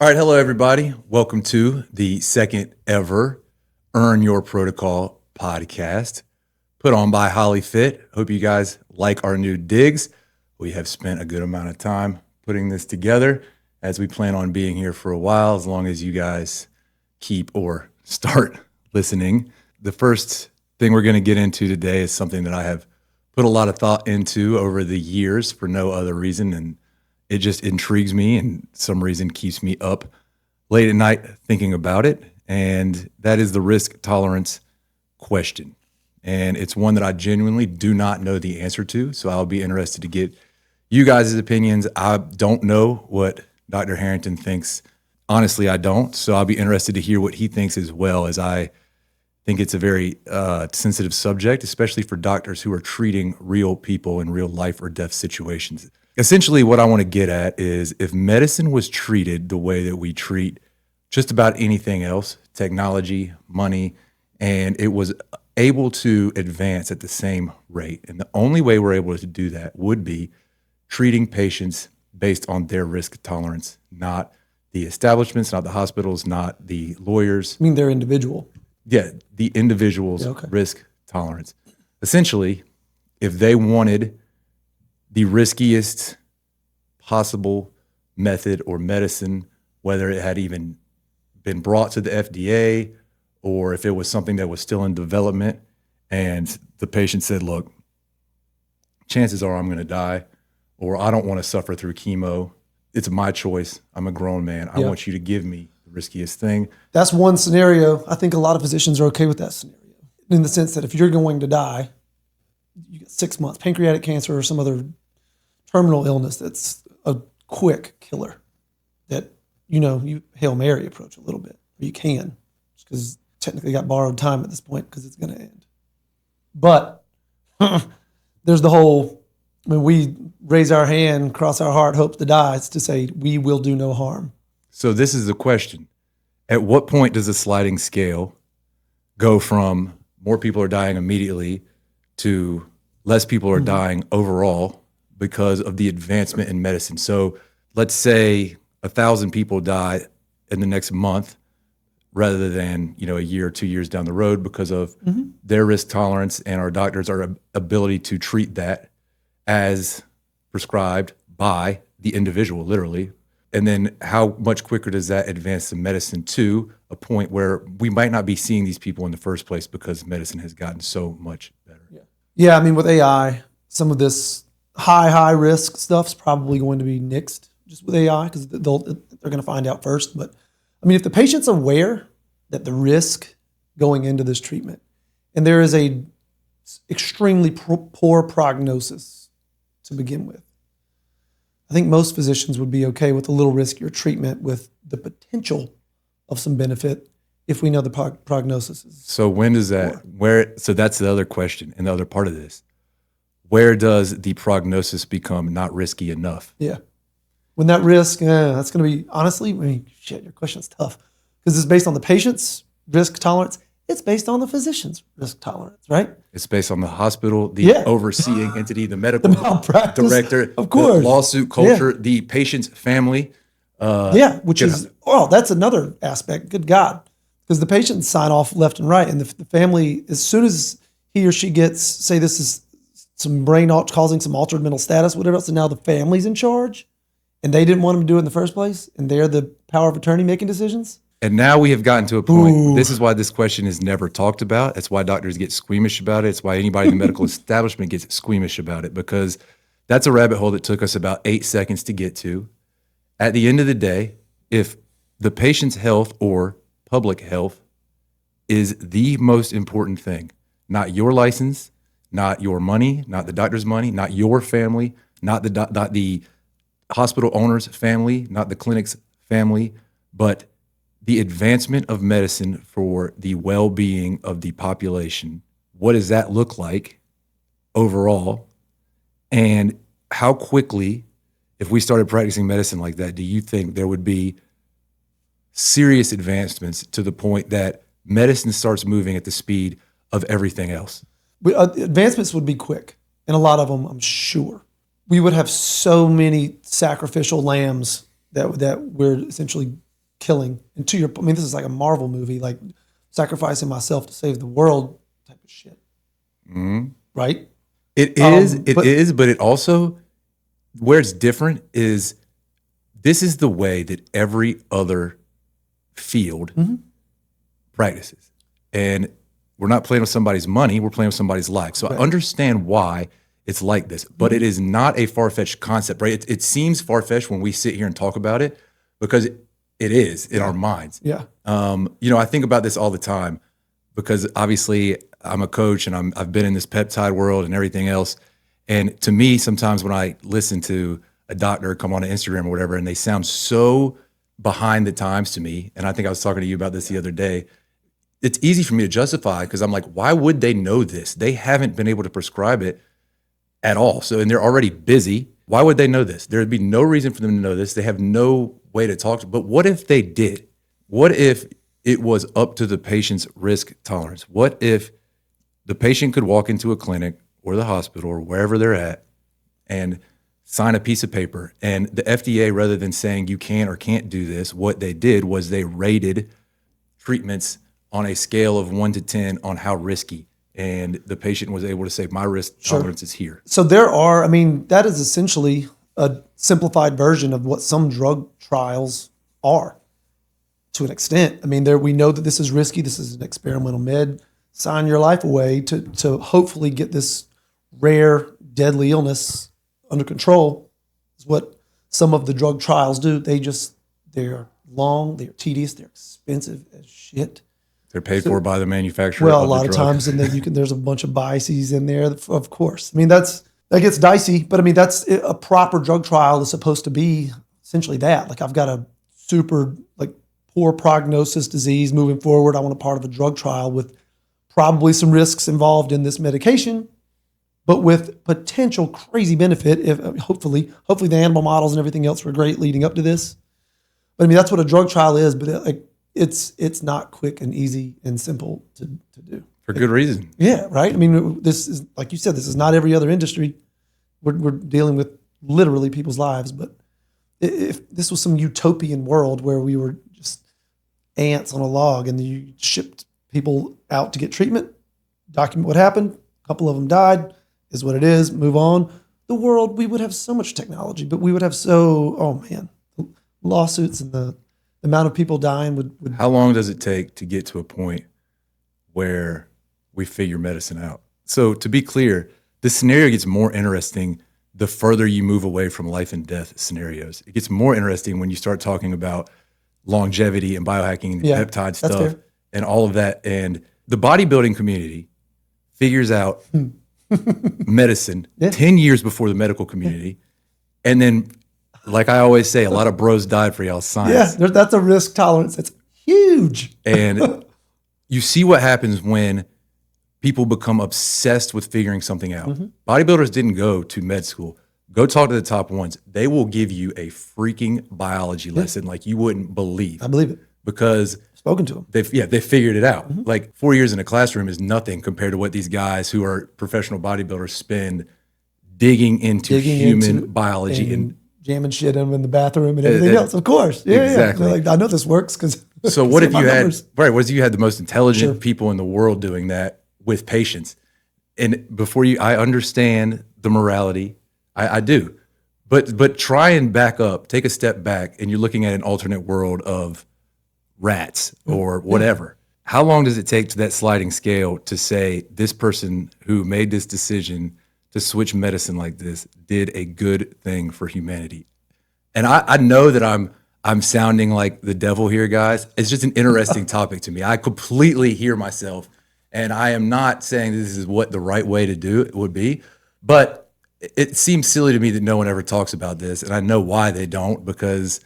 All right, hello everybody. Welcome to the second ever Earn Your Protocol podcast put on by HollyFit. Hope you guys like our new digs. We have spent a good amount of time putting this together as we plan on being here for a while, as long as you guys keep or start listening. The first thing we're going to get into today is something that I have put a lot of thought into over the years for no other reason, and it just intrigues me and some reason keeps me up late at night thinking about it. And that is the risk tolerance question. And it's one that I genuinely do not know the answer to. So I'll be interested to get you guys' opinions. I don't know what Dr. Harrington thinks. Honestly, I don't. So I'll be interested to hear what he thinks as well, as I think it's a very sensitive subject, especially for doctors who are treating real people in real life or death situations. Essentially, what I want to get at is if medicine was treated the way that we treat just about anything else, technology, money, and it was able to advance at the same rate, and the only way we're able to do that would be treating patients based on their risk tolerance, not the establishments, not the hospitals, not the lawyers. I mean, they're individual. Yeah, the individual's risk tolerance. Essentially, if they wanted the riskiest possible method or medicine, whether it had even been brought to the FDA or if it was something that was still in development, and the patient said, look, chances are I'm going to die, or I don't want to suffer through chemo. It's my choice. I'm a grown man. I want you to give me the riskiest thing. That's one scenario. I think a lot of physicians are okay with that scenario, in the sense that if you're going to die, you get 6 months, pancreatic cancer or some other terminal illness that's a quick killer, that, you Hail Mary approach a little bit, or you can, just because technically got borrowed time at this point because it's going to end. But there's the whole, we raise our hand, cross our heart, hope to die. It's to say we will do no harm. So this is the question. At what point does the sliding scale go from more people are dying immediately to less people are dying overall because of the advancement in medicine? So let's say 1,000 people die in the next month rather than, a year or 2 years down the road because of their risk tolerance and our doctors' our ability to treat that as prescribed by the individual, literally. And then how much quicker does that advance the medicine to a point where we might not be seeing these people in the first place because medicine has gotten so much better? Yeah, with AI, some of this high risk stuff's probably going to be nixed just with AI because they're going to find out first. But if the patient's aware that the risk going into this treatment, and there is a extremely poor prognosis to begin with, I think most physicians would be okay with a little riskier treatment with the potential of some benefit if we know the prognosis is. So when does that, so that's the other question and the other part of this. Where does the prognosis become not risky enough? Yeah. When that risk, that's going to be, honestly, your question's tough because it's based on the patient's risk tolerance. It's based on the physician's risk tolerance, right? It's based on the hospital, the overseeing entity, the medical director, of course, the lawsuit culture, the patient's family. That's another aspect. Good God. Because the patients sign off left and right, and the family, as soon as he or she gets, say this is some brain causing some altered mental status, whatever else, and now the family's in charge, and they didn't want him to do it in the first place, and they're the power of attorney making decisions. And now we have gotten to a point, this is why this question is never talked about. That's why doctors get squeamish about it. It's why anybody in the medical establishment gets squeamish about it, because that's a rabbit hole that took us about 8 seconds to get to. At the end of the day, if the patient's health or public health is the most important thing, not your license, not your money, not the doctor's money, not your family, not the hospital owner's family, not the clinic's family, but the advancement of medicine for the well-being of the population. What does that look like overall? And how quickly, if we started practicing medicine like that, do you think there would be serious advancements to the point that medicine starts moving at the speed of everything else? Advancements would be quick, and a lot of them, I'm sure. We would have so many sacrificial lambs that we're essentially killing. And to your, I mean, this is like a Marvel movie, like sacrificing myself to save the world type of shit. Right? It is, but it also, where it's different is this is the way that every other field practices. And we're not playing with somebody's money, we're playing with somebody's life. So I understand why it's like this, but it is not a far-fetched concept, right? It seems far-fetched when we sit here and talk about it because it is in our minds. Yeah. I think about this all the time because obviously I'm a coach and I've been in this peptide world and everything else. And to me, sometimes when I listen to a doctor come on Instagram or whatever, and they sound so behind the times to me, and I think I was talking to you about this the other day, it's easy for me to justify because I'm like, why would they know this? They haven't been able to prescribe it at all. So, and they're already busy. Why would they know this? There would be no reason for them to know this. They have no way to talk to. But what if they did? What if it was up to the patient's risk tolerance? What if the patient could walk into a clinic or the hospital or wherever they're at and sign a piece of paper, and the FDA, rather than saying you can or can't do this, what they did was they rated treatments on a scale of 1 to 10 on how risky, and the patient was able to say my risk tolerance is here. So there are, I mean, that is essentially a simplified version of what some drug trials are to an extent. I mean, we know that this is risky. This is an experimental med. Sign your life away to hopefully get this rare, deadly illness under control is what some of the drug trials do. They're long, they're tedious, they're expensive as shit. They're paid for by the manufacturer. Well, a lot of times, and then there's a bunch of biases in there, of course. I mean, that gets dicey, but I mean, that's a proper drug trial is supposed to be essentially that. Like, I've got a super poor prognosis disease moving forward. I want a part of a drug trial with probably some risks involved in this medication, but with potential crazy benefit. If hopefully the animal models and everything else were great leading up to this. But I mean, that's what a drug trial is. But it's not quick and easy and simple to do. For good reason. Yeah, right? I mean, this is, like you said, this is not every other industry. We're dealing with literally people's lives. But if this was some utopian world where we were just ants on a log and you shipped people out to get treatment, document what happened, a couple of them died, is what it is, move on. The world, we would have so much technology, but we would have lawsuits and the amount of people dying would. How long does it take to get to a point where we figure medicine out? So to be clear, the scenario gets more interesting the further you move away from life and death scenarios. It gets more interesting when you start talking about longevity and biohacking and peptide stuff and all of that. And the bodybuilding community figures out medicine 10 years before the medical community. And then, like I always say, a lot of bros died for y'all's science. Yeah, that's a risk tolerance. It's huge. And you see what happens when people become obsessed with figuring something out. Bodybuilders didn't go to med school. Go talk to the top ones. They will give you a freaking biology lesson like you wouldn't believe. I believe it. Because spoken to them. They figured it out. Like 4 years in a classroom is nothing compared to what these guys who are professional bodybuilders spend digging into human biology and jamming shit in them in the bathroom and everything else. Of course. Yeah, exactly. Yeah. Like, I know this works because. So what if you had, what if you had the most intelligent people in the world doing that with patients? And I understand the morality. I do. But try and back up, take a step back, and you're looking at an alternate world of rats or whatever. How long does it take to that sliding scale to say this person who made this decision to switch medicine like this did a good thing for humanity? And I know that I'm sounding like the devil here, guys. It's just an interesting topic to me. I completely hear myself, and I am not saying this is what the right way to do it would be, but it seems silly to me that no one ever talks about this, and I know why they don't, because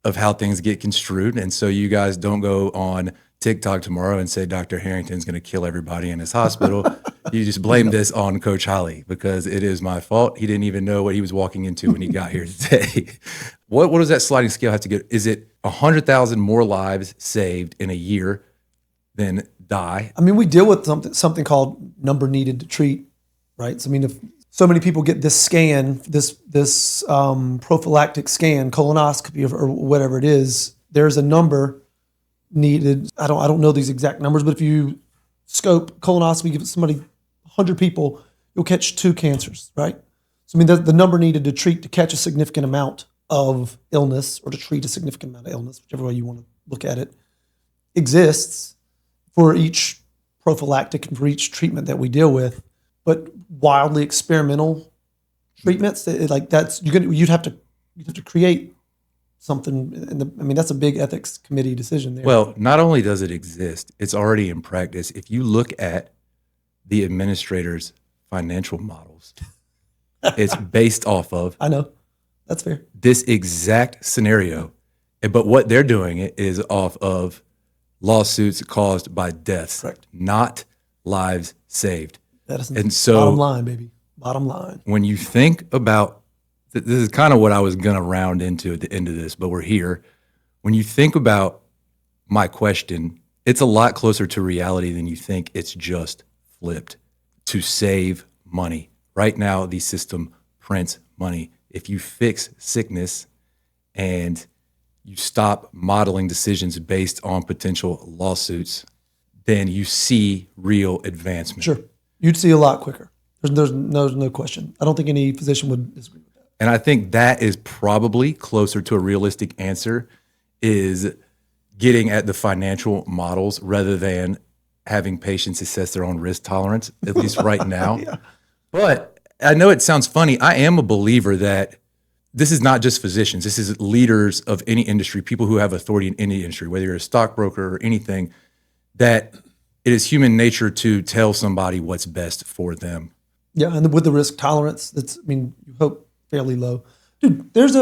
of how things get construed. And so you guys don't go on TikTok tomorrow and say Dr. Harrington's going to kill everybody in his hospital. You just blame this on Coach Holly because it is my fault. He didn't even know what he was walking into when he got here today. What does that sliding scale have to get? Is it 100,000 more lives saved in a year than die? I mean, we deal with something called number needed to treat, right? So I mean, if so many people get this scan, this prophylactic scan, colonoscopy or whatever it is, there's a number needed. I don't know these exact numbers, but if you scope colonoscopy, give somebody 100 people, you'll catch 2 cancers, right? So I mean, the number needed to catch a significant amount of illness or to treat a significant amount of illness, whichever way you want to look at it, exists for each prophylactic and for each treatment that we deal with. But wildly experimental treatments, you'd have to create something. That's a big ethics committee decision there. Well, not only does it exist, it's already in practice. If you look at the administrators' financial models, it's based off of I know. That's fair. this exact scenario. But what they're doing it is off of lawsuits caused by deaths, Correct. not lives saved. That is And so bottom line, baby. Bottom line. when you think about this is kind of what I was going to round into at the end of this, but we're here. When you think about my question, it's a lot closer to reality than you think. It's just flipped to save money. Right now, the system prints money. If you fix sickness and you stop modeling decisions based on potential lawsuits, then you see real advancement. Sure. You'd see a lot quicker. There's no question. I don't think any physician would disagree with that. And I think that is probably closer to a realistic answer, is getting at the financial models rather than having patients assess their own risk tolerance, at least right now. Yeah. But I know it sounds funny. I am a believer that this is not just physicians. This is leaders of any industry, people who have authority in any industry, whether you're a stockbroker or anything, that it is human nature to tell somebody what's best for them. Yeah, and with the risk tolerance, you hope fairly low. Dude, there's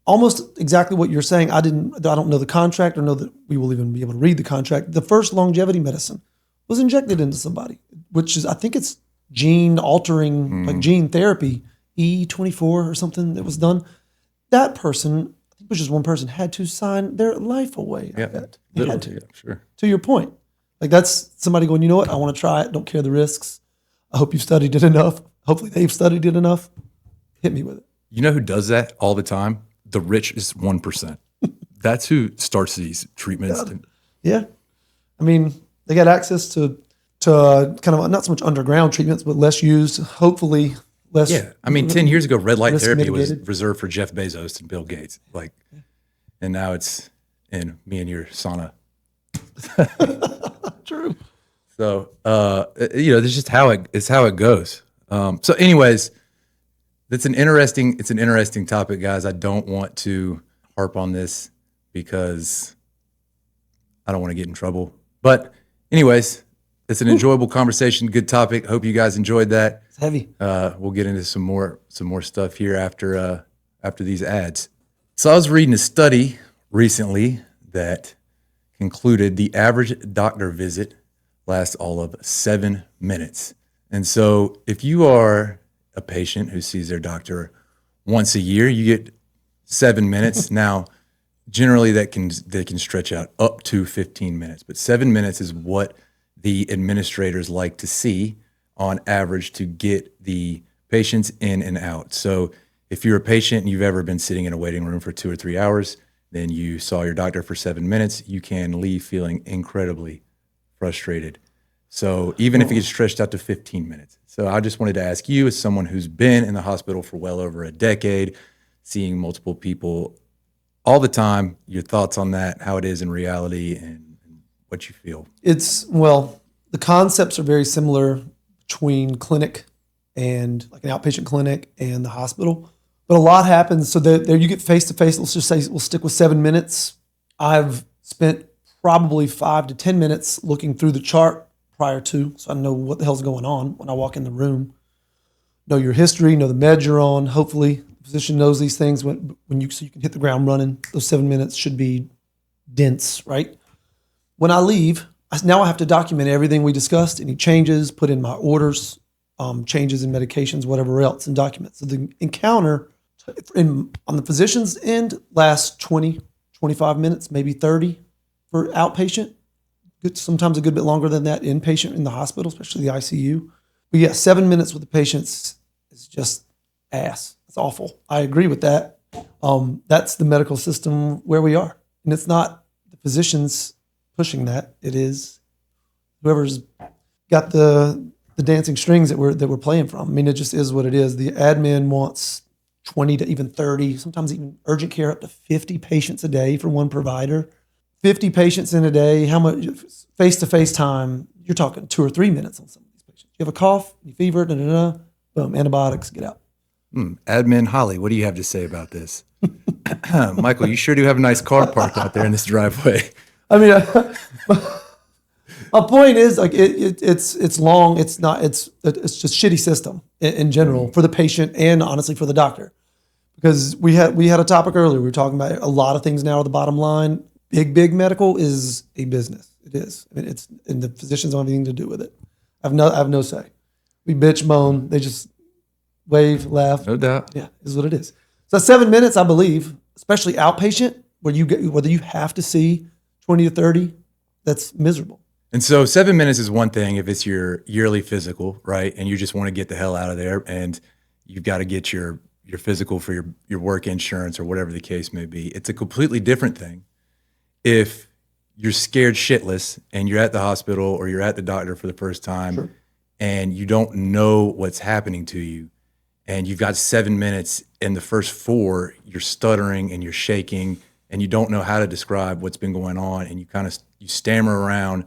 almost exactly what you're saying. I don't know the contract or know that we will even be able to read the contract. The first longevity medicine was injected into somebody, which is, I think it's gene altering, like gene therapy, E24 or something that was done. That person, I think it was just one person, had to sign their life away. I bet. They had to. Yeah, sure. To your point. Like that's somebody going, you know what? I want to try it. Don't care the risks. I hope you've studied it enough. Hopefully they've studied it enough. Hit me with it. You know who does that all the time? The richest 1%. That's who starts these treatments. Yeah. I mean, they got access to kind of not so much underground treatments, but less used, hopefully less. Yeah. I mean, 10 years ago, red light risk therapy was mitigated. reserved for Jeff Bezos and Bill Gates. And now it's in me and your sauna. True. So, that's just how it goes. So anyways, it's an interesting topic, guys. I don't want to harp on this because I don't want to get in trouble. But anyways, it's an enjoyable conversation. Good topic. Hope you guys enjoyed that. It's heavy. We'll get into some more stuff here after these ads. So I was reading a study recently that concluded the average doctor visit lasts all of 7 minutes. And so if you are a patient who sees their doctor once a year, you get 7 minutes. Now, generally they can stretch out up to 15 minutes, but 7 minutes is what the administrators like to see on average to get the patients in and out. So if you're a patient and you've ever been sitting in a waiting room for 2 or 3 hours, then you saw your doctor for 7 minutes, you can leave feeling incredibly frustrated. So even if it gets stretched out to 15 minutes. So I just wanted to ask you, as someone who's been in the hospital for well over a decade, seeing multiple people all the time, your thoughts on that, how it is in reality, and what you feel. The concepts are very similar between clinic and like an outpatient clinic and the hospital. But a lot happens. So there you get face-to-face. Let's just say we'll stick with 7 minutes. I've spent probably 5 to 10 minutes looking through the chart prior to, so I know what the hell's going on when I walk in the room. Know your history, know the meds you're on. Hopefully the physician knows these things so you can hit the ground running. Those 7 minutes should be dense, right? When I leave, now I have to document everything we discussed, any changes, put in my orders, changes in medications, whatever else, and document. So the encounter on the physician's end lasts 20, 25 minutes, maybe 30 for outpatient. Sometimes a good bit longer than that inpatient in the hospital, especially the ICU. But yeah, 7 minutes with the patients is just ass. It's awful. I agree with that. That's the medical system where we are. And it's not the physicians pushing that. It is whoever's got the dancing strings that we're playing from. I mean, it just is what it is. The admin wants 20 to even 30, sometimes even urgent care up to 50 patients a day for one provider. 50 patients in a day, how much face-to-face time? You're talking 2 or 3 minutes on some of these patients. You have a cough, you fever, boom, antibiotics, get out. Admin Holly, what do you have to say about this? Michael, you sure do have a nice car parked out there in this driveway. I mean, my point is like it's long. It's just shitty system in general for the patient and honestly for the doctor. Because we had a topic earlier. We were talking about a lot of things now are the bottom line. Big medical is a business. It is. I mean, and the physicians don't have anything to do with it. I have no say. We bitch, moan. They just wave, laugh. No doubt. Yeah, is what it is. So 7 minutes, I believe, especially outpatient, whether you have to see 20 to 30, that's miserable. And so 7 minutes is one thing if it's your yearly physical, right? And you just want to get the hell out of there and you've got to get your physical for your work insurance or whatever the case may be. It's a completely different thing if you're scared shitless and you're at the hospital or you're at the doctor for the first time Sure. and you don't know what's happening to you and you've got 7 minutes and the first 4 you're stuttering and you're shaking and you don't know how to describe what's been going on and you stammer around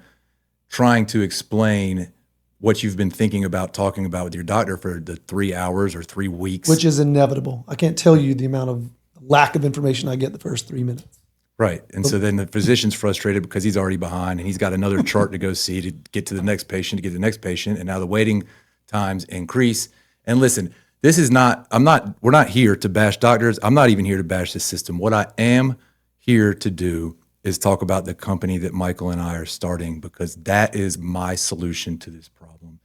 trying to explain what you've been thinking about talking about with your doctor for the 3 hours or 3 weeks. Which is inevitable. I can't tell you the amount of lack of information I get the first 3 minutes. Right. And so then the physician's frustrated because he's already behind and he's got another chart to go see to get to the next patient, And now the waiting times increase. And listen, we're not here to bash doctors. I'm not even here to bash the system. What I am here to do is talk about the company that Michael and I are starting because that is my solution to this problem.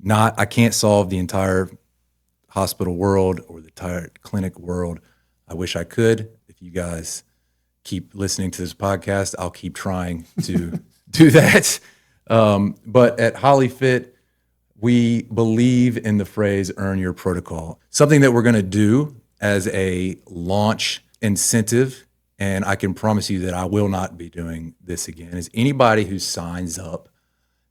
I can't solve the entire hospital world or the entire clinic world. I wish I could. If you guys keep listening to this podcast, I'll keep trying to do that. But at HollyFit, we believe in the phrase earn your protocol. Something that we're going to do as a launch incentive, and I can promise you that I will not be doing this again, is anybody who signs up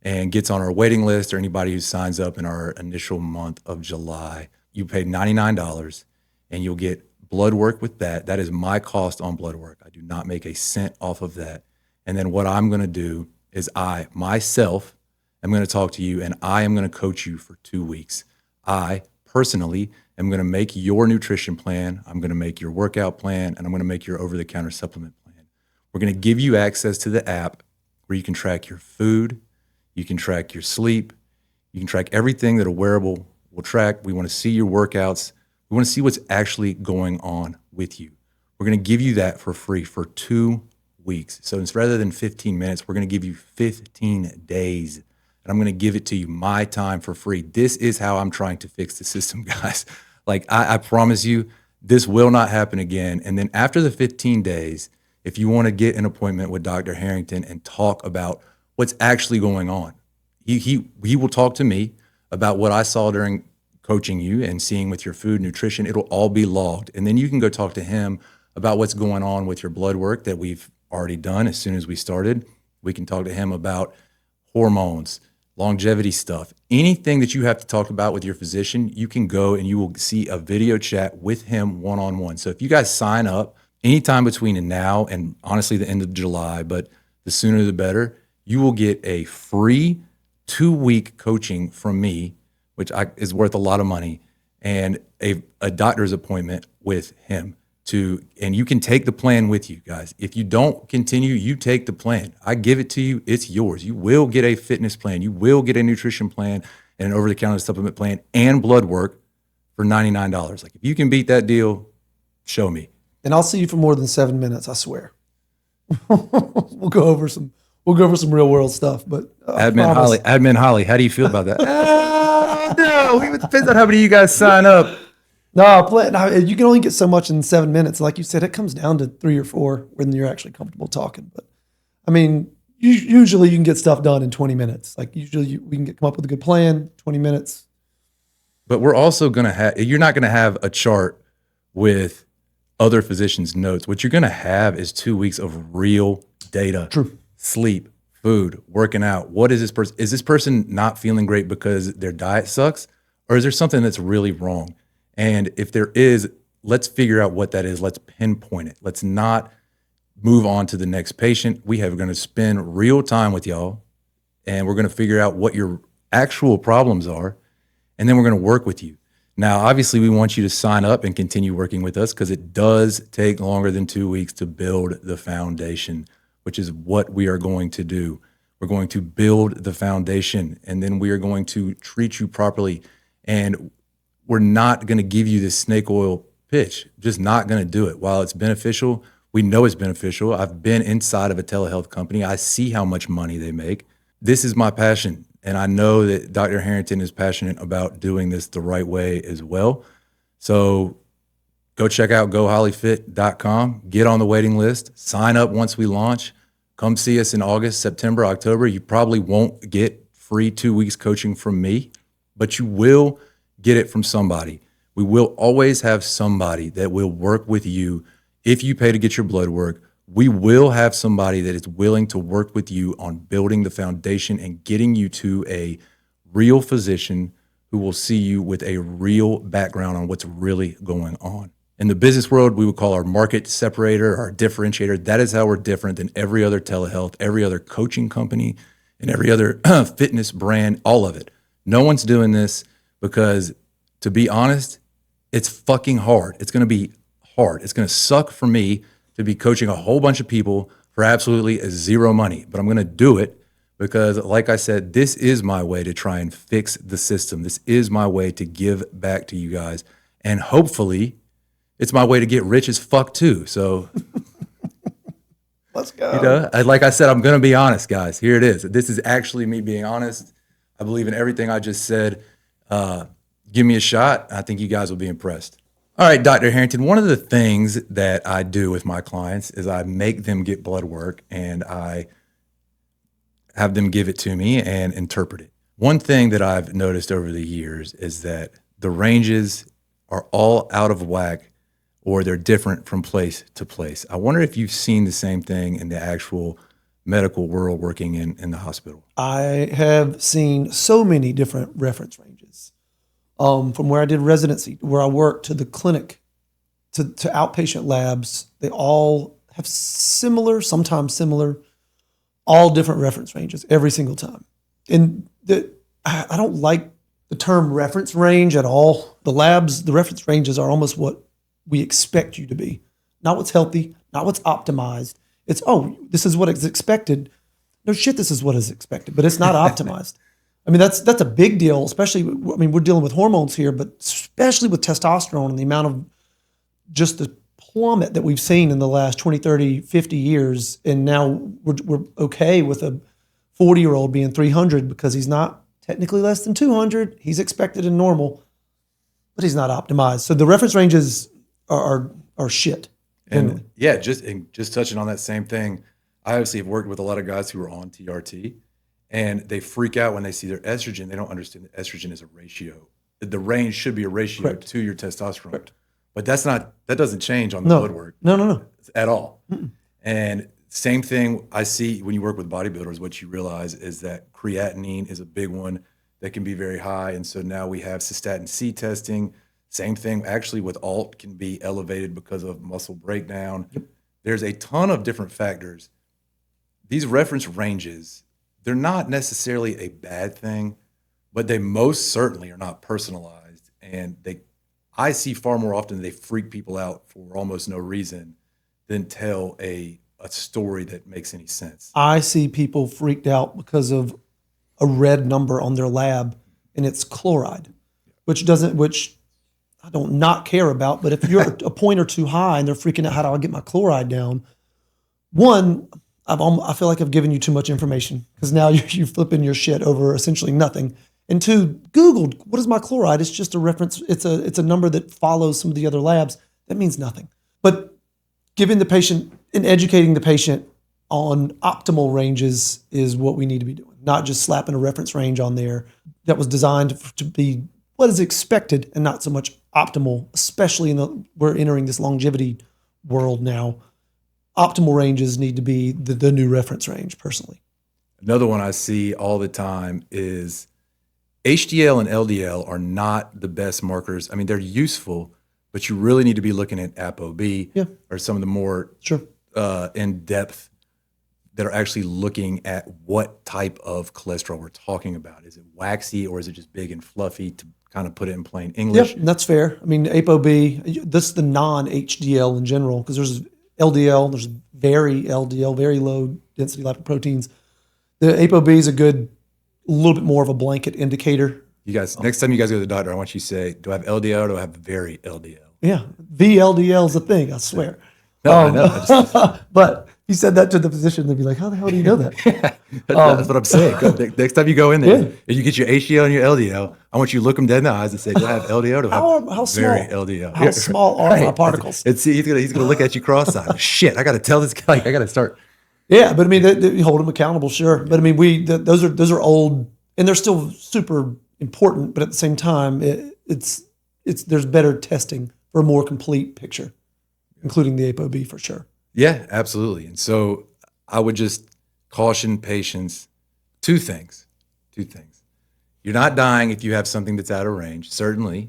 and gets on our waiting list or anybody who signs up in our initial month of July, you pay $99 and you'll get Bloodwork with that. That is my cost on Bloodwork. I do not make a cent off of that. And then what I'm going to do is I, myself, am going to talk to you and I am going to coach you for 2 weeks. I personally am going to make your nutrition plan. I'm going to make your workout plan and I'm going to make your over-the-counter supplement plan. We're going to give you access to the app where you can track your food, you can track your sleep, you can track everything that a wearable will track. We want to see your workouts. We want to see what's actually going on with you. We're going to give you that for free for 2 weeks. So it's rather than 15 minutes, we're going to give you 15 days. And I'm going to give it to you my time for free. This is how I'm trying to fix the system, guys. Like I promise you, this will not happen again. And then after the 15 days, if you want to get an appointment with Dr. Harrington and talk about what's actually going on, he will talk to me about what I saw during coaching you and seeing with your food, nutrition. It'll all be logged. And then you can go talk to him about what's going on with your blood work that we've already done as soon as we started. We can talk to him about hormones, longevity stuff, anything that you have to talk about with your physician. You can go and you will see a video chat with him one-on-one. So if you guys sign up anytime between now and honestly the end of July, but the sooner the better, you will get a free 2-week coaching from me, which is worth a lot of money, and a doctor's appointment with him and you can take the plan with you, guys. If you don't continue, you take the plan. I give it to you. It's yours. You will get a fitness plan. You will get a nutrition plan and an over-the-counter supplement plan and blood work for $99. Like if you can beat that deal, show me. And I'll see you for more than 7 minutes, I swear. We'll go over some real world stuff, but Admin Holly, how do you feel about that? No, it depends on how many of you guys sign up. No, you can only get so much in 7 minutes. Like you said, it comes down to 3 or 4 when you're actually comfortable talking. But I mean, usually you can get stuff done in 20 minutes. Like usually we can come up with a good plan, 20 minutes. But we're also going to you're not going to have a chart with other physicians' notes. What you're going to have is 2 weeks of real data. True. Sleep, food, working out. What is this person? Is this person not feeling great because their diet sucks? Or is there something that's really wrong? And if there is, let's figure out what that is. Let's pinpoint it. Let's not move on to the next patient. We are going to spend real time with y'all, and we're going to figure out what your actual problems are, and then we're going to work with you. Now, obviously, we want you to sign up and continue working with us because it does take longer than 2 weeks to build the foundation, which is what we are going to do. We're going to build the foundation, and then we are going to treat you properly. And we're not going to give you this snake oil pitch, just not going to do it. While it's beneficial, we know it's beneficial. I've been inside of a telehealth company. I see how much money they make. This is my passion. And I know that Dr. Harrington is passionate about doing this the right way as well. So go check out gohollyfit.com, get on the waiting list, sign up once we launch. Come see us in August, September, October. You probably won't get free 2 weeks coaching from me, but you will get it from somebody. We will always have somebody that will work with you. If you pay to get your blood work, we will have somebody that is willing to work with you on building the foundation and getting you to a real physician who will see you with a real background on what's really going on. In the business world, we would call our market separator, our differentiator. That is how we're different than every other telehealth, every other coaching company, and every other fitness brand, all of it. No one's doing this because, to be honest, it's fucking hard. It's going to be hard. It's going to suck for me to be coaching a whole bunch of people for absolutely zero money. But I'm going to do it because, like I said, this is my way to try and fix the system. This is my way to give back to you guys. And hopefully, it's my way to get rich as fuck too. So Let's go. You know, like I said, I'm going to be honest, guys. Here it is. This is actually me being honest. I believe in everything I just said. Give me a shot. I think you guys will be impressed. All right, Dr. Harrington, one of the things that I do with my clients is I make them get blood work and I have them give it to me and interpret it. One thing that I've noticed over the years is that the ranges are all out of whack or they're different from place to place. I wonder if you've seen the same thing in the actual medical world working in the hospital. I have seen so many different reference ranges. From where I did residency, where I worked, to the clinic, to outpatient labs, they all have similar, sometimes similar, all different reference ranges every single time. And I don't like the term reference range at all. The labs, the reference ranges are almost what we expect you to be. Not what's healthy, not what's optimized. It's, oh, this is what is expected. No shit, this is what is expected, but it's not optimized. I mean, that's a big deal, especially, I mean, we're dealing with hormones here, but especially with testosterone and the amount of just the plummet that we've seen in the last 20, 30, 50 years. And now we're okay with a 40-year-old being 300 because he's not technically less than 200. He's expected and normal, but he's not optimized. So the reference ranges are shit. And yeah, just touching on that same thing, I obviously have worked with a lot of guys who are on TRT. And they freak out when they see their estrogen. They don't understand that estrogen is a ratio. The range should be a ratio Correct. to your testosterone. Correct. But that doesn't change on the blood work. No. At all. Mm-mm. And same thing I see when you work with bodybuilders, what you realize is that creatinine is a big one that can be very high. And so now we have cystatin C testing. Same thing actually with alt can be elevated because of muscle breakdown. Yep. There's a ton of different factors. These reference ranges, they're not necessarily a bad thing, but they most certainly are not personalized. And I see far more often they freak people out for almost no reason than tell a story that makes any sense. I see people freaked out because of a red number on their lab and it's chloride, which I don't not care about. But if you're a point or two high and they're freaking out, how do I get my chloride down? One, I feel like I've given you too much information because now you're flipping your shit over essentially nothing. And two, Googled, what is my chloride? It's just a reference. It's a number that follows some of the other labs. That means nothing. But giving the patient and educating the patient on optimal ranges is what we need to be doing, not just slapping a reference range on there that was designed to be what is expected and not so much optimal, especially we're entering this longevity world now, optimal ranges need to be the new reference range, personally. Another one I see all the time is HDL and LDL are not the best markers. I mean, they're useful, but you really need to be looking at ApoB or some of the more Sure. in-depth that are actually looking at what type of cholesterol we're talking about. Is it waxy or is it just big and fluffy, to kind of put it in plain English? Yep, that's fair. I mean, ApoB, this is the non-HDL in general, because there's LDL, there's very LDL, very low density lipoproteins. The ApoB is a little bit more of a blanket indicator. You guys, next time you guys go to the doctor, I want you to say, do I have LDL or do I have very LDL? Yeah, VLDL is a thing, I swear. No, I know. But you said that to the physician, they'd be like, how the hell do you know that? That's what I'm saying. Next time you go in there, and you get your HDL and your LDL, I want you to look them dead in the eyes and say, do I have LDL or do I have How very small? LDL? How small are my particles? And see, he's gonna look at you cross-eyed. Shit, I got to tell this guy. I got to start. Yeah, but I mean, you hold them accountable, sure. But I mean, those are old, and they're still super important. But at the same time, there's better testing for a more complete picture, including the ApoB for sure. Yeah, absolutely. And so I would just caution patients two things. You're not dying if you have something that's out of range. Certainly,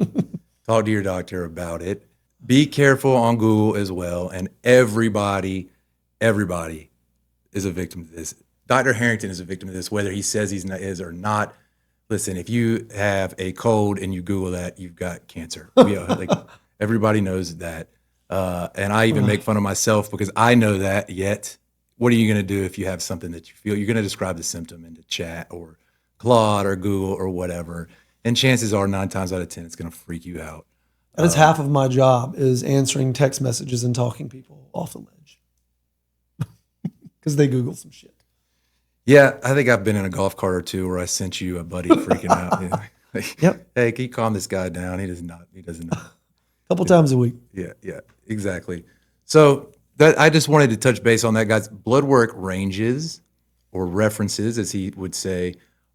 talk to your doctor about it. Be careful on Google as well. And everybody is a victim to this. Dr. Harrington is a victim of this, whether he says is or not. Listen, if you have a cold and you Google that, you've got cancer. Everybody knows that. And I even make fun of myself because I know that, yet what are you going to do if you have something that you feel? You're going to describe the symptom into chat or Claude or Google or whatever. And chances are 9 times out of 10, it's going to freak you out. That is half of my job, is answering text messages and talking people off the ledge. Because they Google some shit. Yeah, I think I've been in a golf cart or two where I sent you a buddy freaking out. Yep. Hey, can you calm this guy down? He doesn't know. A couple times a week. Yeah, exactly. So I just wanted to touch base on that, guys. Bloodwork ranges or references, as he would say,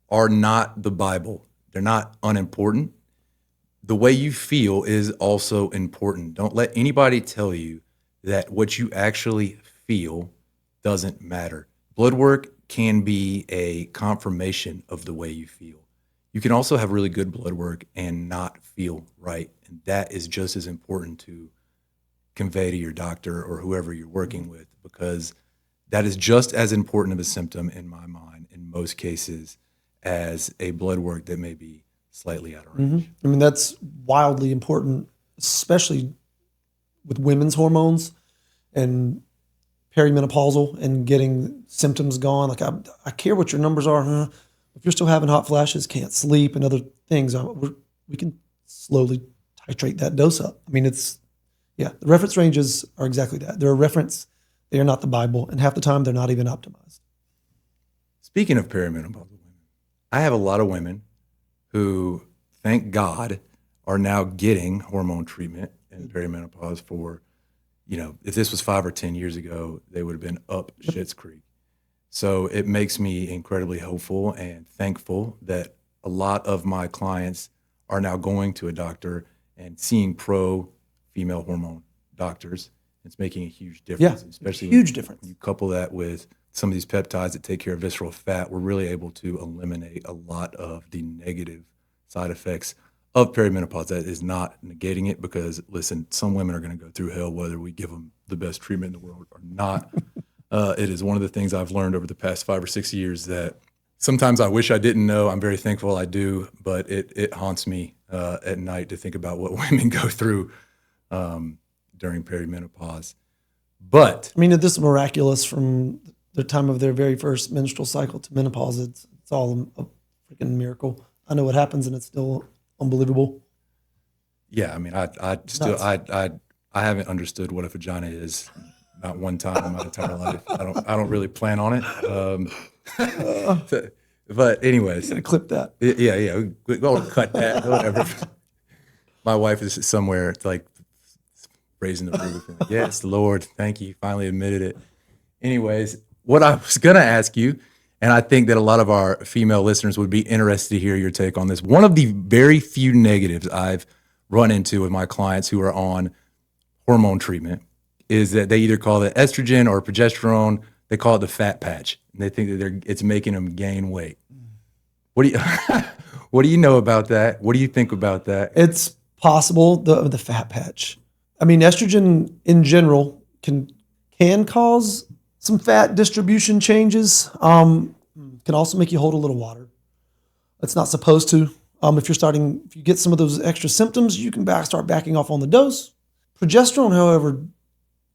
are not the Bible. They're not unimportant. The way you feel is also important. Don't let anybody tell you that what you actually feel doesn't matter. Bloodwork can be a confirmation of the way you feel. You can also have really good blood work and not feel right. And that is just as important to convey to your doctor or whoever you're working with, because that is just as important of a symptom in my mind in most cases as a blood work that may be slightly out of range. I mean, that's wildly important, especially with women's hormones and perimenopausal and getting symptoms gone. Like, I care what your numbers are. Huh? If you're still having hot flashes, can't sleep, and other things, we can slowly titrate that dose up. I mean, the reference ranges are exactly that. They're a reference. They are not the Bible, and half the time they're not even optimized. Speaking of perimenopausal women, I have a lot of women who, thank God, are now getting hormone treatment in perimenopause for, if this was 5 or 10 years ago, they would have been up Schitt's Creek. So it makes me incredibly hopeful and thankful that a lot of my clients are now going to a doctor and seeing pro-female hormone doctors. It's making a huge difference, especially huge difference. When you couple that with some of these peptides that take care of visceral fat. We're really able to eliminate a lot of the negative side effects of perimenopause. That is not negating it, because, listen, some women are going to go through hell whether we give them the best treatment in the world or not. It is one of the things I've learned over the past 5 or 6 years that sometimes I wish I didn't know. I'm very thankful I do, but it haunts me at night to think about what women go through during perimenopause. But I mean, this is miraculous from the time of their very first menstrual cycle to menopause. It's all a freaking miracle. I know what happens, and it's still unbelievable. Yeah, I mean, I haven't understood what a vagina is. Not one time in my entire life. I don't really plan on it. But anyways, Gonna clip that. Yeah. We'll cut that. Whatever. My wife is somewhere like raising the roof. Like, yes, Lord, thank you. Finally admitted it. Anyways, what I was gonna ask you, and I think that a lot of our female listeners would be interested to hear your take on this. One of the very few negatives I've run into with my clients who are on hormone treatment is that they either call it estrogen or progesterone. They call it the fat patch, and they think that it's making them gain weight. What do you what do you know about that? What do you think about that? It's possible, the fat patch. I mean, estrogen in general can cause some fat distribution changes. Can also make you hold a little water. It's not supposed to. If you get some of those extra symptoms, you can start backing off on the dose. Progesterone, however,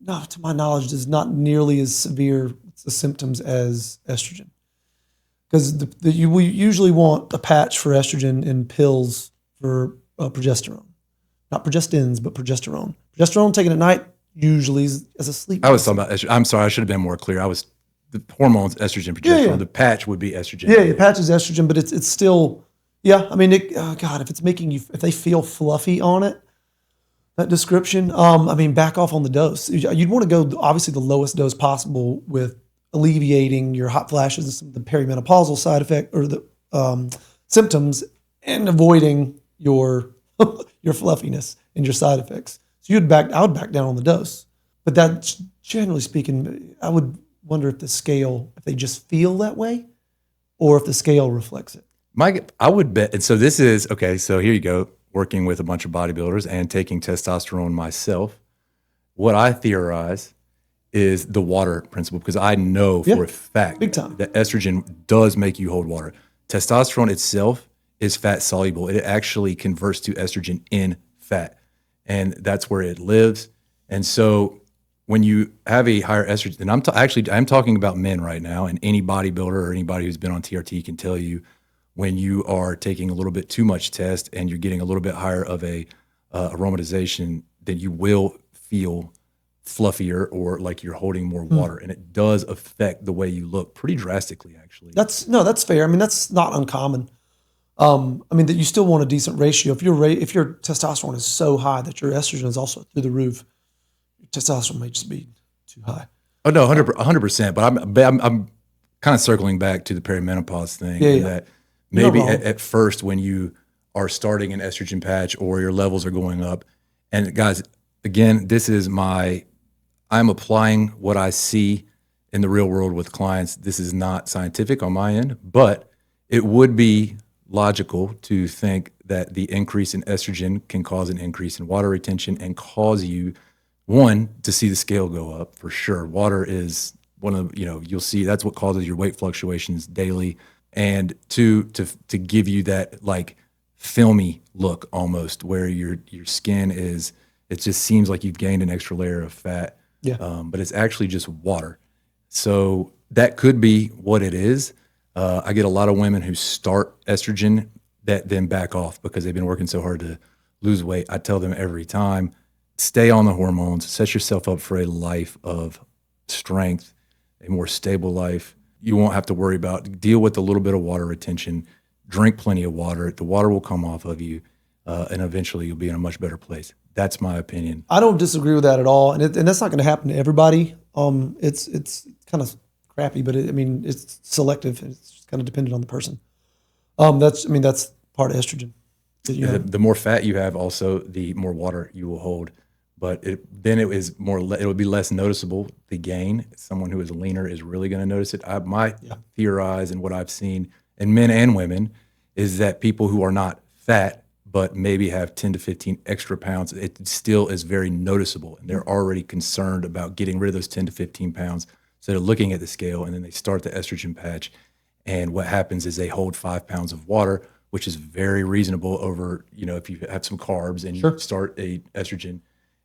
no, to my knowledge, is not nearly as severe the symptoms as estrogen. Because we usually want a patch for estrogen and pills for progesterone. Not progestins, but progesterone. Progesterone taken at night usually is as a sleep. I was talking about estrogen. I'm sorry, I should have been more clear. The hormones, estrogen, progesterone. Yeah. The patch would be estrogen. Yeah, the patch is estrogen, but it's still, yeah. I mean, God, if it's making you, if they feel fluffy on it, that description, back off on the dose. You'd want to go, obviously, the lowest dose possible with alleviating your hot flashes and some of the perimenopausal side effect or the symptoms, and avoiding your your fluffiness and your side effects. So I would back down on the dose. But that, generally speaking, I would wonder if if they just feel that way, or if the scale reflects it. I would bet, and so this is, okay, so here you go, working with a bunch of bodybuilders and taking testosterone myself. What I theorize is the water principle, because I know for a fact big time that estrogen does make you hold water. Testosterone itself is fat soluble. It actually converts to estrogen in fat, and that's where it lives. And so when you have a higher estrogen, and I'm talking about men right now, and any bodybuilder or anybody who's been on TRT can tell you, when you are taking a little bit too much test and you're getting a little bit higher of a aromatization, then you will feel fluffier or like you're holding more water, and it does affect the way you look pretty drastically, actually. That's fair. I mean, that's not uncommon. That you still want a decent ratio. If your testosterone is so high that your estrogen is also through the roof, your testosterone may just be too high. Oh no, 100%. But I'm kind of circling back to the perimenopause thing. Yeah. That maybe at first, when you are starting an estrogen patch or your levels are going up, and guys, again, I'm applying what I see in the real world with clients. This is not scientific on my end, but it would be logical to think that the increase in estrogen can cause an increase in water retention and cause you, one, to see the scale go up for sure. Water is one of, you'll see that's what causes your weight fluctuations daily. And two, to give you that like filmy look almost, where your skin is, it just seems like you've gained an extra layer of fat. Yeah. But it's actually just water. So that could be what it is. I get a lot of women who start estrogen that then back off because they've been working so hard to lose weight. I tell them every time, stay on the hormones, set yourself up for a life of strength, a more stable life. You won't have to worry about, deal with a little bit of water retention, drink plenty of water. The water will come off of you, and eventually you'll be in a much better place. That's my opinion. I don't disagree with that at all, and that's not going to happen to everybody. It's kind of crappy, but it's selective. It's just kind of dependent on the person. That's part of estrogen. The more fat you have, also the more water you will hold. But it'll be less noticeable, the gain. Someone who is leaner is really going to notice it. Theorize, and what I've seen in men and women is that people who are not fat but maybe have 10 to 15 extra pounds, it still is very noticeable. And they're already concerned about getting rid of those 10 to 15 pounds. So they're looking at the scale, and then they start the estrogen patch. And what happens is they hold 5 pounds of water, which is very reasonable over, if you have some carbs and you start a estrogen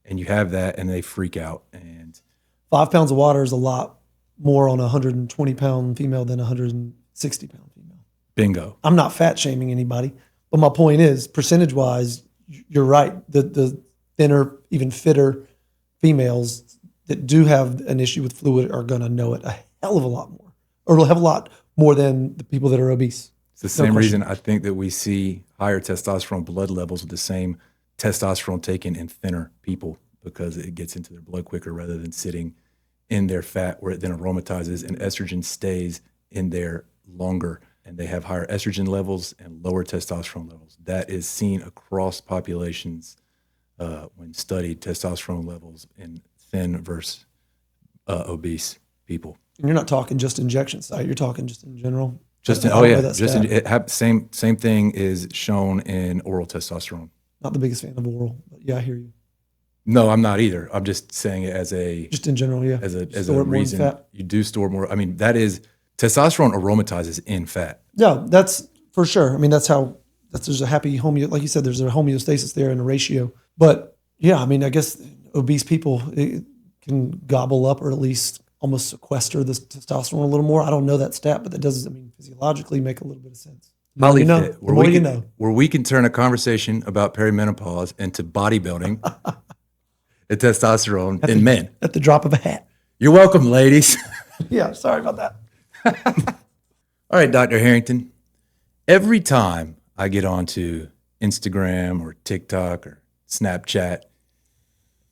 and you have that, and they freak out. And 5 pounds of water is a lot more on a 120-pound female than a 160-pound female. Bingo. I'm not fat shaming anybody. But my point is, percentage-wise, you're right. The thinner, even fitter females that do have an issue with fluid are going to know it a hell of a lot more, or will have a lot more than the people that are obese. It's the same reason I think that we see higher testosterone blood levels with the same testosterone taken in thinner people, because it gets into their blood quicker rather than sitting in their fat where it then aromatizes, and estrogen stays in there longer. And they have higher estrogen levels and lower testosterone levels. That is seen across populations when studied. Testosterone levels in thin versus obese people. And you're not talking just injection site. You're talking just in general. Just I in, don't know that just stat. same thing is shown in oral testosterone. Not the biggest fan of oral, but yeah, I hear you. No, I'm not either. I'm just saying it as a Just in general, yeah. as a Store it more in reason fat. you do store more. I mean, that is testosterone aromatizes in fat. Yeah, that's for sure. I mean, there's a happy like you said, there's a homeostasis there in a ratio. But yeah, I mean, I guess obese people can gobble up or at least almost sequester the testosterone a little more. I don't know that stat, but that does, I mean, physiologically make a little bit of sense. The more you know, HollyFit, the more you know. where we can turn a conversation about perimenopause into bodybuilding and testosterone in men. At the drop of a hat. You're welcome, ladies. Yeah, sorry about that. All right, Dr. Harrington. Every time I get onto Instagram or TikTok or Snapchat,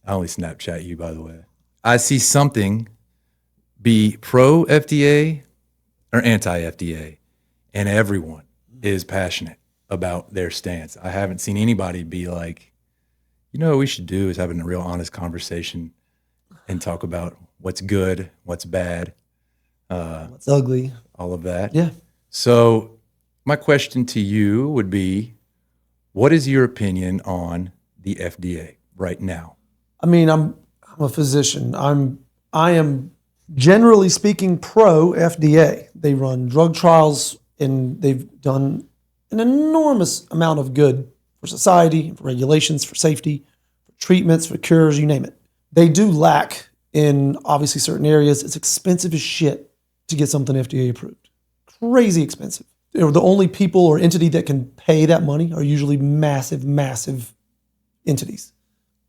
I only Snapchat you, by the way, I see something be pro FDA or anti FDA, and everyone is passionate about their stance. I haven't seen anybody be like, you know what we should do is having a real honest conversation and talk about what's good, what's bad, What's ugly. all of that. Yeah. So my question to you would be, what is your opinion on the FDA right now? I mean, I'm a physician. I am generally speaking pro FDA. They run drug trials and they've done an enormous amount of good for society, for regulations, for safety, for treatments, for cures, you name it. They do lack in obviously certain areas. It's expensive as shit to get something FDA approved. Crazy expensive. The only people or entity that can pay that money are usually massive, massive entities.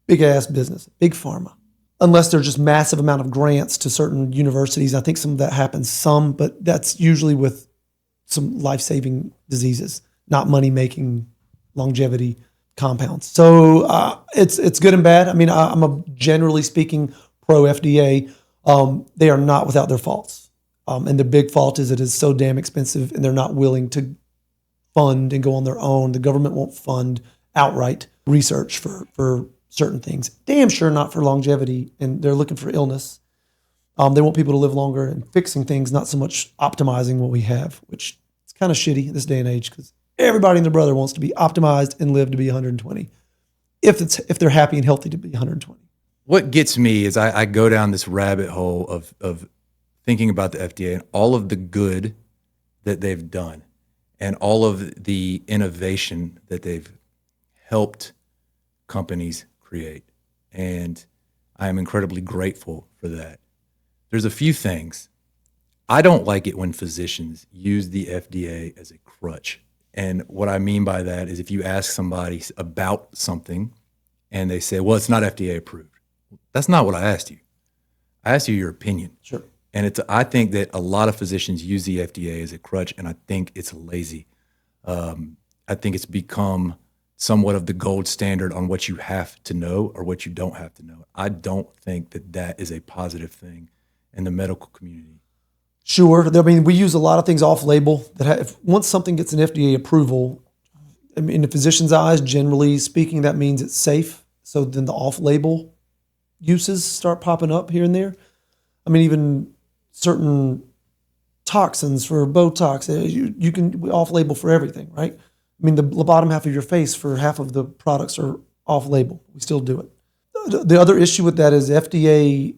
Big ass business, big pharma. Unless there's just massive amount of grants to certain universities. I think some of that happens but that's usually with some life-saving diseases, not money-making longevity compounds. So it's good and bad. I mean, I'm a generally speaking pro FDA. They are not without their faults. And the big fault is it is so damn expensive and they're not willing to fund and go on their own. The government won't fund outright research for certain things. Damn sure not for longevity, and they're looking for illness. They want people to live longer and fixing things, not so much optimizing what we have, which is kind of shitty in this day and age because everybody and their brother wants to be optimized and live to be 120 if they're happy and healthy to be 120. What gets me is I go down this rabbit hole of thinking about the FDA and all of the good that they've done and all of the innovation that they've helped companies create. And I am incredibly grateful for that. There's a few things. I don't like it when physicians use the FDA as a crutch. And what I mean by that is if you ask somebody about something and they say, well, it's not FDA approved. That's not what I asked you. I asked you your opinion. Sure. And I think that a lot of physicians use the FDA as a crutch, and I think it's lazy. I think it's become somewhat of the gold standard on what you have to know or what you don't have to know. I don't think that is a positive thing in the medical community. Sure. I mean, we use a lot of things off-label that once something gets an FDA approval, I mean, in the physician's eyes, generally speaking, that means it's safe. So then the off-label uses start popping up here and there. I mean, even certain toxins for Botox, you can off-label for everything, right? I mean, the bottom half of your face for half of the products are off-label. We still do it. The other issue with that is FDA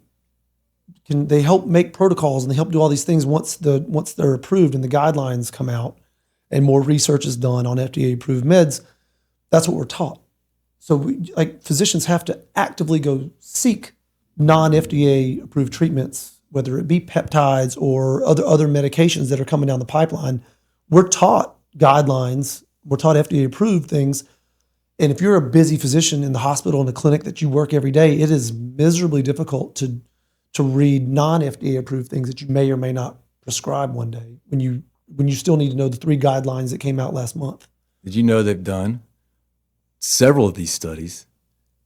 they help make protocols and they help do all these things once they're approved and the guidelines come out and more research is done on FDA-approved meds. That's what we're taught. So physicians have to actively go seek non-FDA approved treatments, whether it be peptides or other medications that are coming down the pipeline. We're taught guidelines. We're taught FDA approved things. And if you're a busy physician in the hospital, in the clinic that you work every day, it is miserably difficult to read non-FDA approved things that you may or may not prescribe one day when you still need to know the 3 guidelines that came out last month. Did you know they've done several of these studies?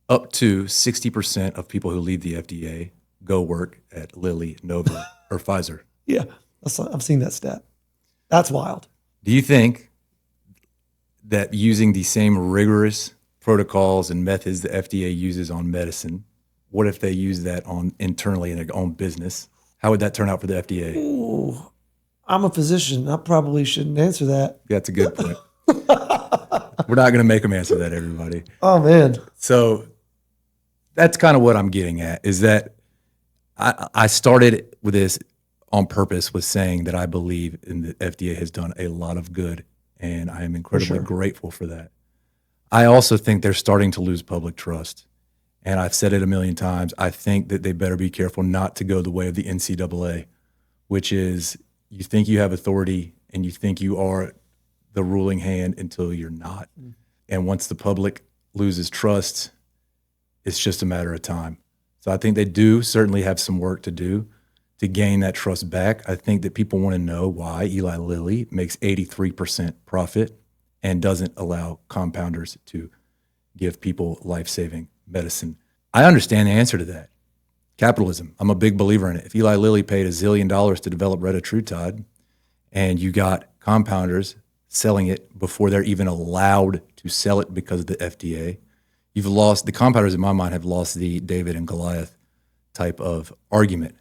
Up to 60% of people who leave the FDA go work at Lilly, Novo, or Pfizer. Yeah, I've seen that stat. That's wild. Do you think that using the same rigorous protocols and methods the FDA uses on medicine What if they use that on internally in their own business? How would that turn out for the FDA? Ooh, I'm a physician. I probably shouldn't answer that. That's a good point. We're not going to make them answer that, everybody. Oh, man. So that's kind of what I'm getting at, is that I started with this on purpose, with saying that I believe in the FDA has done a lot of good, and I am incredibly grateful for that. I also think they're starting to lose public trust. And I've said it a million times. I think that they better be careful not to go the way of the NCAA, which is you think you have authority and you think you are the ruling hand until you're not. And once the public loses trust, it's just a matter of time. So I think they do certainly have some work to do to gain that trust back. I think that people want to know why Eli Lilly makes 83% profit and doesn't allow compounders to give people life-saving medicine. I understand the answer to that. Capitalism. I'm a big believer in it. If Eli Lilly paid $1 zillion to develop retatrutide and you got compounders selling it before they're even allowed to sell it because of the FDA, you've lost, the compounders in my mind have lost the David and Goliath type of argument.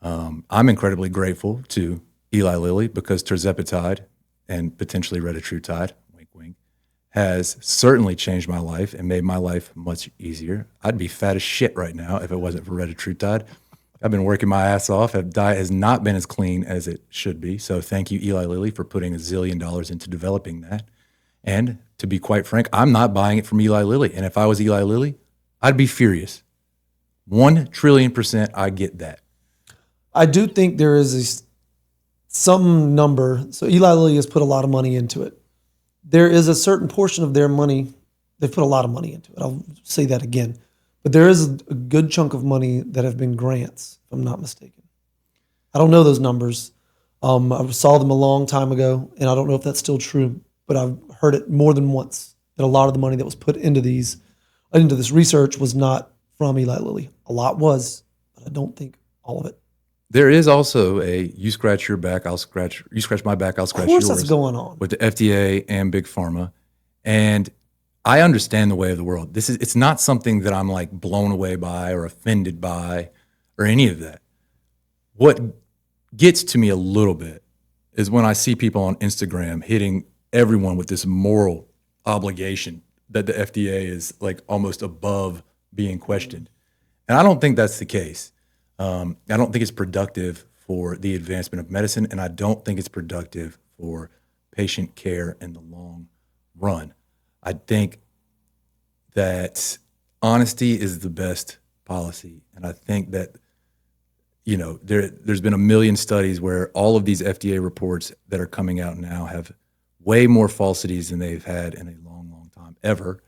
I'm incredibly grateful to Eli Lilly because tirzepatide and potentially retatrutide, wink, wink, has certainly changed my life and made my life much easier. I'd be fat as shit right now if it wasn't for retatrutide. I've been working my ass off. Diet has not been as clean as it should be. So thank you, Eli Lilly, for putting $1 zillion into developing that. And to be quite frank, I'm not buying it from Eli Lilly. And if I was Eli Lilly, I'd be furious. 1 trillion% I get that. I do think there is some number. So Eli Lilly has put a lot of money into it. There is a certain portion of their money. They've put a lot of money into it. I'll say that again. But there is a good chunk of money that have been grants, if I'm not mistaken. I don't know those numbers. I saw them a long time ago, and I don't know if that's still true, but I've heard it more than once that a lot of the money that was put into this research was not from Eli Lilly. A lot was, but I don't think all of it. There is also you scratch your back, you scratch my back, I'll scratch yours. Of course that's going on. With the FDA and Big Pharma. And I understand the way of the world. It's not something that I'm like blown away by or offended by or any of that. What gets to me a little bit is when I see people on Instagram hitting everyone with this moral obligation that the FDA is like almost above being questioned. And I don't think that's the case. I don't think it's productive for the advancement of medicine, and I don't think it's productive for patient care in the long run. I think that honesty is the best policy, and I think that there's been a million studies where all of these FDA reports that are coming out now have way more falsities than they've had in a long, long time ever.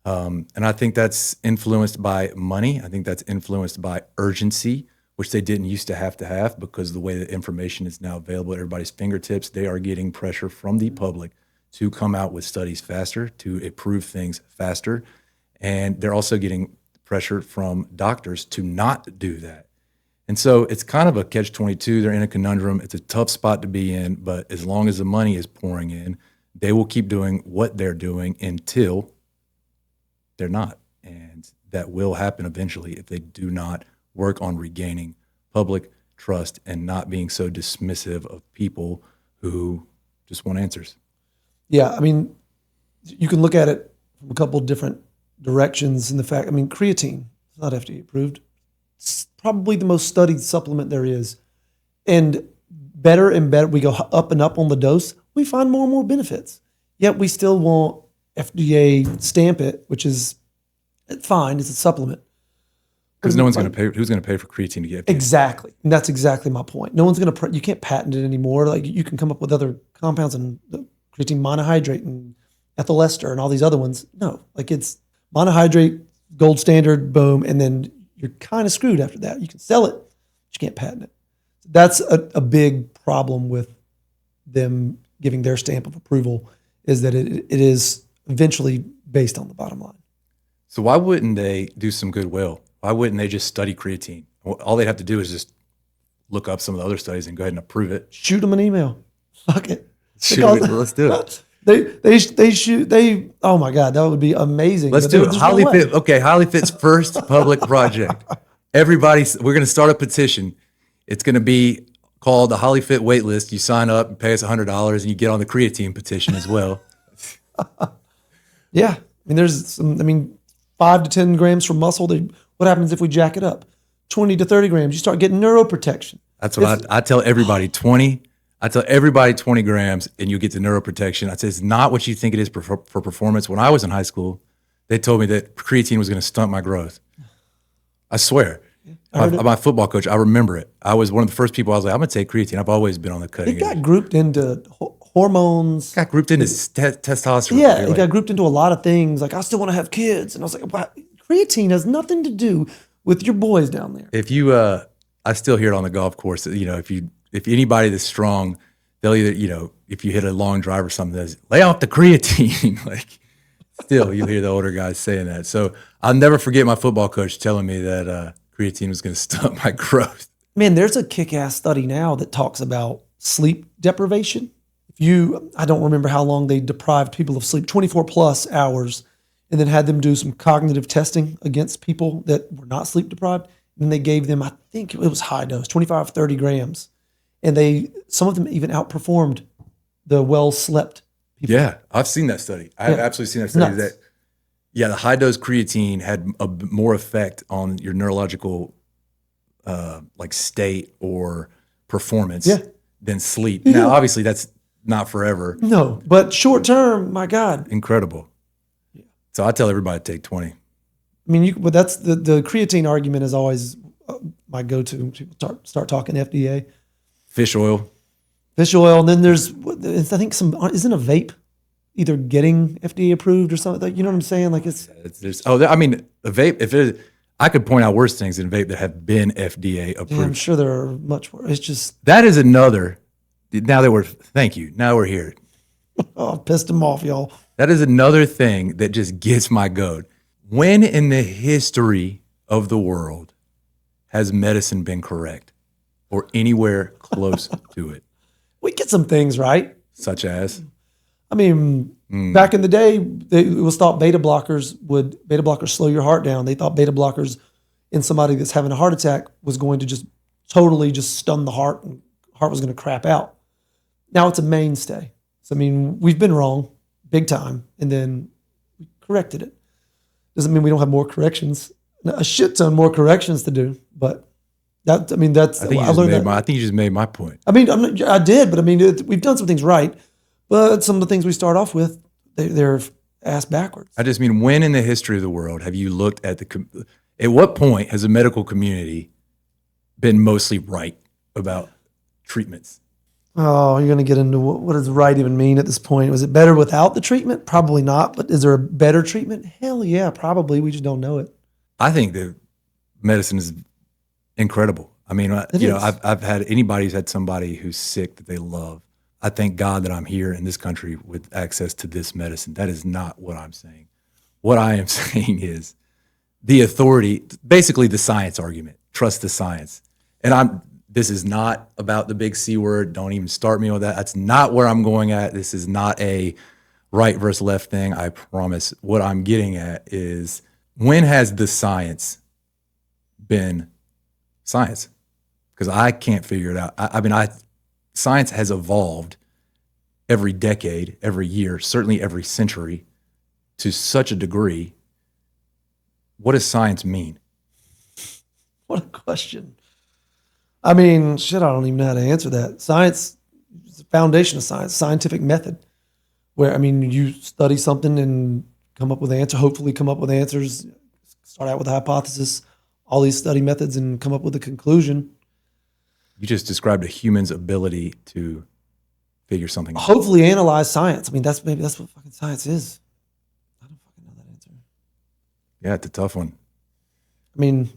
And I think that's influenced by money. I think that's influenced by urgency, which they didn't used to have because the way that information is now available at everybody's fingertips, they are getting pressure from the public to come out with studies faster, to approve things faster. And they're also getting pressure from doctors to not do that. And so it's kind of a catch-22. They're in a conundrum. It's a tough spot to be in, but as long as the money is pouring in, they will keep doing what they're doing until they're not. And that will happen eventually if they do not work on regaining public trust and not being so dismissive of people who just want answers. Yeah, I mean, you can look at it from a couple of different directions in the fact, creatine is not FDA approved. It's probably the most studied supplement there is. And better, we go up and up on the dose, we find more and more benefits. Yet we still want FDA stamp it, which is fine, it's a supplement. Because no one's going to pay. Who's going to pay for creatine to get FDA? Exactly, and that's exactly my point. No one's going to. You can't patent it anymore. Like you can come up with other compounds and creatine monohydrate and ethyl ester and all these other ones. No, like it's monohydrate, gold standard, boom, and then you're kind of screwed after that. You can sell it, but you can't patent it. That's a big problem with them giving their stamp of approval, is that it is eventually based on the bottom line. So why wouldn't they do some goodwill? Why wouldn't they just study creatine? All they'd have to do is just look up some of the other studies and go ahead and approve it. Shoot them an email. Fuck it. Let's do it. Oh my God, that would be amazing. Let's But do it. there's no way. HollyFit. Okay, HollyFit's first public project. We're going to start a petition. It's going to be called the HollyFit waitlist. You sign up and pay us $100 and you get on the creatine petition as well. Yeah. There's 5 to 10 grams for muscle. What happens if we jack it up? 20 to 30 grams. You start getting neuroprotection. That's what I tell everybody. 20 grams and you get the neuroprotection. I say it's not what you think it is for performance. When I was in high school, they told me that creatine was going to stunt my growth. I swear. My football coach, I remember it. I was one of the first people I was like, I'm going to take creatine. I've always been on the cutting edge. It got grouped into hormones. Got grouped into testosterone. Yeah, it got grouped into a lot of things. Like, I still want to have kids. And I was like, wow, creatine has nothing to do with your boys down there. If you, I still hear it on the golf course, if anybody that's strong, they'll either, if you hit a long drive or something, that's lay off the creatine. Like, still, you'll hear the older guys saying that. So I'll never forget my football coach telling me that creatine was going to stunt my growth. Man, there's a kick-ass study now that talks about sleep deprivation. I don't remember how long they deprived people of sleep, 24 plus hours, and then had them do some cognitive testing against people that were not sleep deprived. And then they gave them, I think it was high dose, 25, 30 grams. And some of them even outperformed the well-slept people. Yeah, I've seen that study. I've absolutely seen that study. Nuts. The high dose creatine had a more effect on your neurological state or performance than sleep. Yeah. Now, obviously, that's not forever. No, but short term, my God. Incredible. Yeah. So I tell everybody to take 20. But that's the creatine argument is always my go-to when people start talking FDA. Fish oil. And then there's, I think isn't a vape either getting FDA approved or something? You know what I'm saying? Like a vape, I could point out worse things than vape that have been FDA approved. Yeah, I'm sure there are much worse. It's just. That is another, thank you. Now we're here. Oh, pissed them off, y'all. That is another thing that just gets my goat. When in the history of the world has medicine been correct or anywhere close to it? We get some things right. Such as? Back in the day, it was thought beta blockers slow your heart down. They thought beta blockers in somebody that's having a heart attack was going to just totally just stun the heart and heart was going to crap out. Now it's a mainstay. So, we've been wrong big time and then we corrected it. Doesn't mean we don't have more corrections, a shit ton more corrections to do, but that's. I think you just made my point. I did, but we've done some things right, but some of the things we start off with, they're ass backwards. I just mean, when in the history of the world have you looked at at what point has the medical community been mostly right about treatments? Oh, you're going to get into what does right even mean at this point? Was it better without the treatment? Probably not. But is there a better treatment? Hell yeah, probably. We just don't know it. I think that medicine is incredible. I've had anybody who's had somebody who's sick that they love. I thank God that I'm here in this country with access to this medicine. That is not what I'm saying. What I am saying is the authority, basically the science argument. Trust the science. And this is not about the big C word. Don't even start me with that. That's not where I'm going at. This is not a right versus left thing. I promise. What I'm getting at is, when has the science been science? Because I can't figure it out. Science has evolved every decade, every year, certainly every century, to such a degree. What does science mean? What a question. I don't even know how to answer that. Science is the foundation of science, scientific method, where, you study something and come up with an answer, hopefully come up with answers, start out with a hypothesis, all these study methods, and come up with a conclusion. You just described a human's ability to figure something out. Hopefully analyze science. That's what fucking science is. I don't fucking know that answer. Yeah, it's a tough one.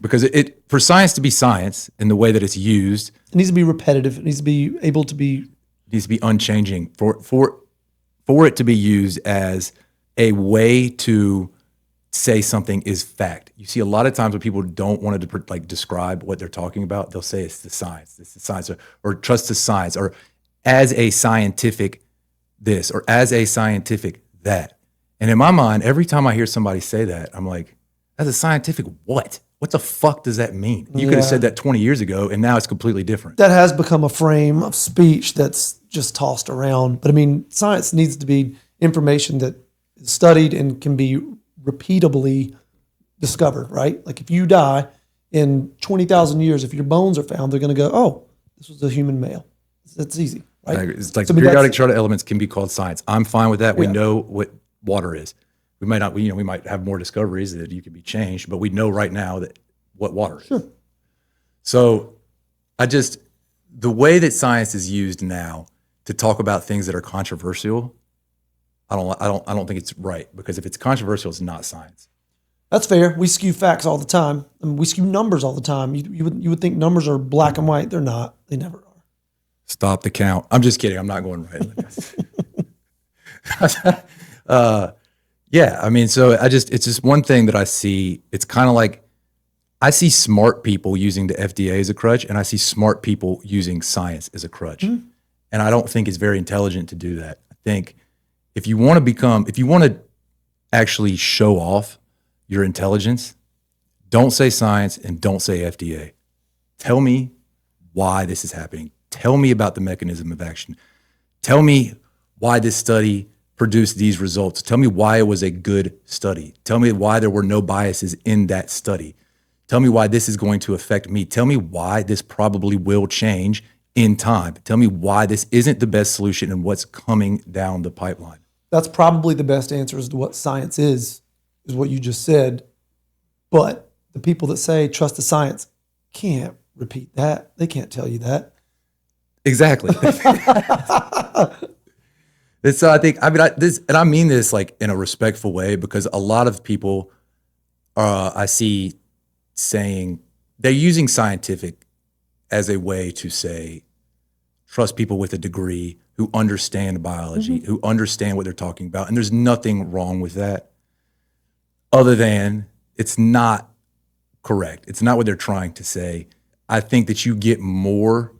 Because for science to be science in the way that it's used, it needs to be repetitive. It needs to be able to be. It needs to be unchanging. For it to be used as a way to say something is fact. You see a lot of times when people don't want to describe what they're talking about, they'll say it's the science, or trust the science, or as a scientific this, or as a scientific that. And in my mind, every time I hear somebody say that, I'm like, as a scientific what? What the fuck does that mean? You could have said that 20 years ago, and now it's completely different. That has become a frame of speech that's just tossed around. But I mean, science needs to be information that is studied and can be repeatably discovered, right? Like if you die in 20,000 years, if your bones are found, they're going to go, oh, this was a human male. That's easy, right? It's like periodic chart of elements can be called science. I'm fine with that. We know what water is. We might not, we might have more discoveries that you can be changed, but we know right now that what water is. So the way that science is used now to talk about things that are controversial, I don't think it's right, because if it's controversial, it's not science. That's fair. We skew facts all the time. I mean, we skew numbers all the time. You would think numbers are black and white. They're not. They never are. Stop the count. I'm just kidding. I'm not going right. Yeah, I mean, so it's just one thing that I see. It's kind of like I see smart people using the FDA as a crutch, and I see smart people using science as a crutch. And I don't think it's very intelligent to do that. I think if you want to actually show off your intelligence, don't say science and don't say FDA. Tell me why this is happening. Tell me about the mechanism of action. Tell me why this study produced these results. Tell me why it was a good study. Tell me why there were no biases in that study. Tell me why this is going to affect me. Tell me why this probably will change in time. Tell me why this isn't the best solution and what's coming down the pipeline. That's probably the best answer as to what science is what you just said. But the people that say trust the science can't repeat that. They can't tell you that. Exactly. So I mean this like in a respectful way, because a lot of people I see saying they're using scientific as a way to say trust people with a degree who understand biology, who understand what they're talking about. And there's nothing wrong with that, other than it's not correct. It's not what they're trying to say. I think that you get more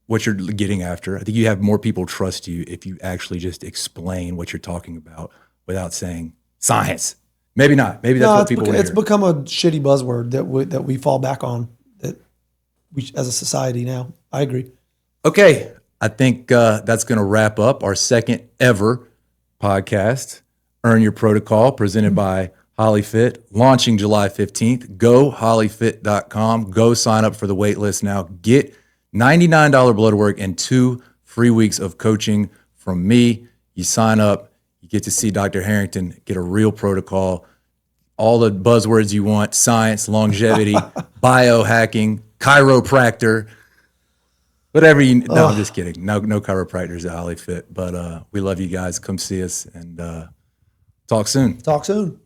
what you're getting after. I think you have more people trust you if you actually just explain what you're talking about without saying science. Maybe not. Maybe that's what people want to hear. It's become a shitty buzzword that we fall back on, that we as a society now. I agree. Okay. I think that's going to wrap up our second ever podcast, Earn Your Protocol, presented by HollyFit, launching July 15th. Go HollyFit.com. Go sign up for the wait list now. Get $99 Bloodwork and 2 free weeks of coaching from me. You sign up, you get to see Dr. Harrington, get a real protocol, all the buzzwords you want: science, longevity, biohacking, chiropractor, whatever you. No, I'm just kidding. No chiropractors at HollyFit, but we love you guys. Come see us and talk soon. Talk soon.